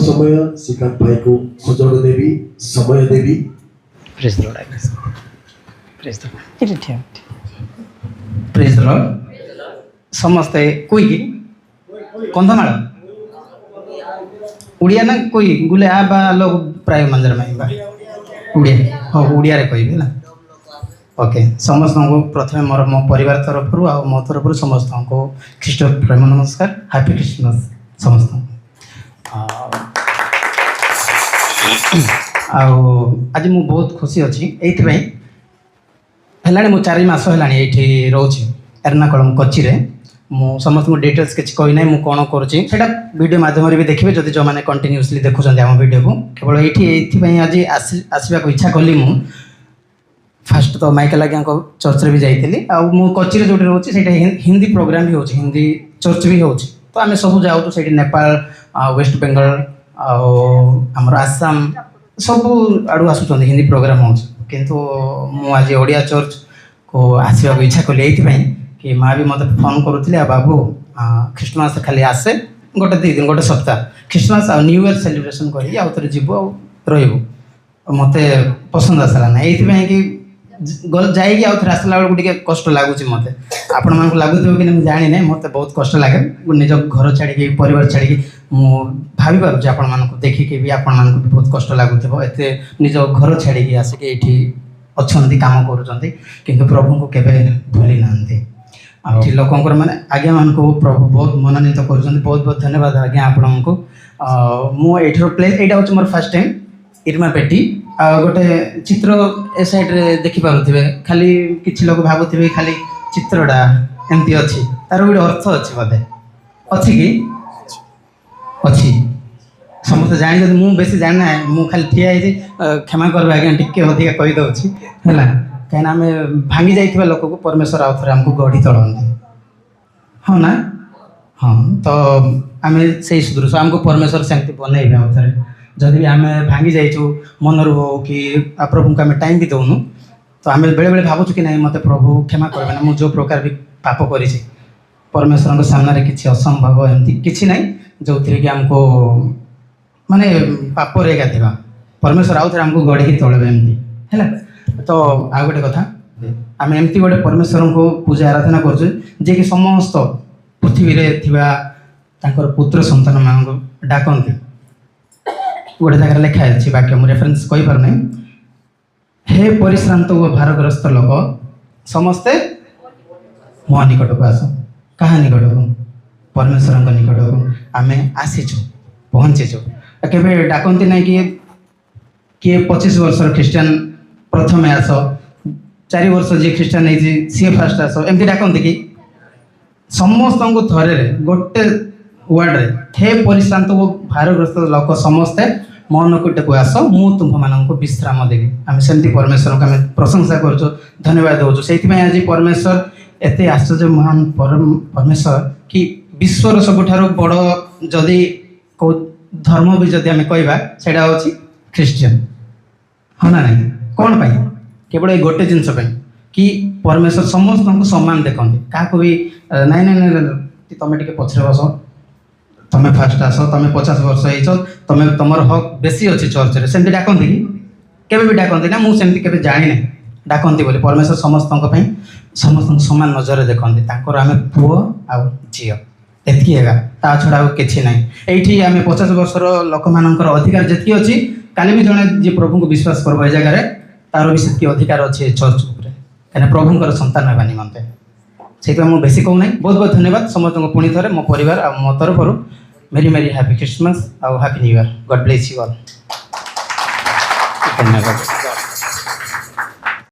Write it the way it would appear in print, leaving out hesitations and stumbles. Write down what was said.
समय श्रीकांत भाई को सुजोड़ देवी समय देवी praise the Lord praise the Lord praise the Lord समस्ते कोई की कंधमाल उड़िया ना कोई गुले आ बा लोग प्राय मंदिर में बा उड़िया हाँ उड़िया रे कोई भी ना ओके समस्त को प्रथम मोर मो परिवार तरफ मो तरफ समस्त को ख्रीष्ट प्रेम नमस्कार हैप्पी क्रिसमस समस्त आज मु बहुत खुशी अच्छी ये है मु 4 मास है ये रोचे एर्नाकुलम कोच्चि रे मु समस्त को डिटेल्स किसी कही ना मुझे कौन करा वीडियो माध्यम भी देखिए जदि जो मैंने कंटिन्यूअसली देखुं आम वीडियो को केवल ये आज आसवा इच्छा कली मु फास्ट तो माइकेल आज्ञा चर्च भी जाइली मु कोच्चि जो रोचे हिंदी प्रोग्राम भी होची हिंदी चर्च भी होची तो आम सब जाऊँ से नेपाल वेस्ट बेंगल आमर आसाम सब आड़ू आसुँच हिंदी प्रोग्राम हो किंतु मु आज ओडिया चर्च को आसवा इच्छा कली ये कि माँ भी मत फोन करुले बाबू ख्रीष्टमास खाली आसे गोटे 2 दिन गोटे सप्ताह ख्रीष्टमास आ न्यू इयर सेलिब्रेशन करी आउे जीव रही मत पसंद आसला ना ये कि जाइए आउ थे आसला बेलू कष्ट लगुच मत आपण मानक लगुव कि जानी ना मत बहुत कष्ट लगे निज घर छाड़ी परिवार छाड़ी भाभी पार्छ आपण मानक देखिकी भी आपण मानक बहुत कष्ट लगुव एत निज घर छाड़ी आसिक ये अच्छा काम कर प्रभु को केवे भूली ना लोकंर मैंने आज्ञा मान को प्रभु बहुत मनोनीत कर बहुत बहुत धन्यवाद आज्ञा आपण को मुझे प्लेस यहाँ हूँ मोर फर्स्ट टाइम इरमा पेटी गोटे चित्र ए साइड रे देखि पारुथिबे खाली किछि लोग भाबुथिबे खाली चित्रडा एमती अछि तार गोटे अर्थ अछि बदे अछि कि अछि समस्त जानि जदि मु बेसी जानि ना मु खाली ठिया है क्षमा करबे आज्ञा टिके अधिक कहि दउछि हैला कहना आम भांगी जाइथिबा लोक को परमेश्वर आउ थरे हमको गढ़ी तळंती हाँ ना हाँ तो आम से सुदृश हमको परमेश्वर सेमती बनैबे आउ थरे जदि भी आम भांगी जाइछु मनर हो कि प्रभु को आम टाइम भी दौनु तो आम बेले बेले भावुँ कि नहीं मत प्रभु क्षमा करबे ना मु जो प्रकार भी पाप करी परमेश्वर सामने किसी असंभव एमती किसी ना जो थी कि आमको माने पाप रेगा थिबा परमेश्वर आउ थे आमको गढ़ी तोड़े एमती है तो आ गोटे कथा आम एमती गोटे परमेश्वर को पूजा आराधना कर समस्त पृथ्वी रे थिबा तांकर पुत्र संतान मान डाकती गोटे जगह लिखा है वाक्य मुझे रेफरेंस कही पार नहीं हे परिश्रांत व भारग्रस्त लोक समस्ते मो निकट को आस क्या निकट को परमेश्वर निकट को आम आसीचु पहुँचीचु केवे डाकती ना कि किए 25 वर्ष ख्रीस्टान प्रथम आस 4 वर्ष जी ख्रीस्टान नहीं सी फास्ट आस एमती डाकती कि समस्त को थरे गोटे वार्ड रे हे परिश्रांत व भारग्रस्त लोक समस्ते मो निकट को आस मु तुम मान विश्राम देवी आम सेमती परमेश्वर को आम प्रशंसा कर धन्यवाद दौचु से आज परमेश्वर एत आश्चर्य महान परमेश्वर कि विश्वर सबुठार बड़ जदि कौ धर्म भी जदि आम कहवा से ख्रीस्टियन हाँ ना नहीं कौन पाई केवल ये गोटे जिनस कि परमेश्वर समस्त को सम्मान देखते क्या भी नाई नाई तुम टे पछरे बस तुम्हें फास्ट आस तुम्हें 50 वर्ष हो तुम तुम हक बेसी अच्छी चर्च रे सेमती डाकती कि केवे भी डाकती ना मुझे केवे जानी ना डाकती बोली परमेश्वर समस्त समान नजर देखते आम पुओ आ झी एतकी है ता छड़ा कि ना ये आम 50 वर्षर लोक मान अधिकार जी अच्छी काली भी जड़े जी प्रभु को विश्वास करब जगार तार भी से अधिकार अच्छे चर्च कहीं प्रभुंर संतान होगा निमंते से मुझे बेसी कहूना बहुत बहुत धन्यवाद समस्त को पुणी थे मो परिवार आ मो तरफ मेरी मेरी हैप्पी क्रिसमस और happy new year God bless you all धन्यवाद।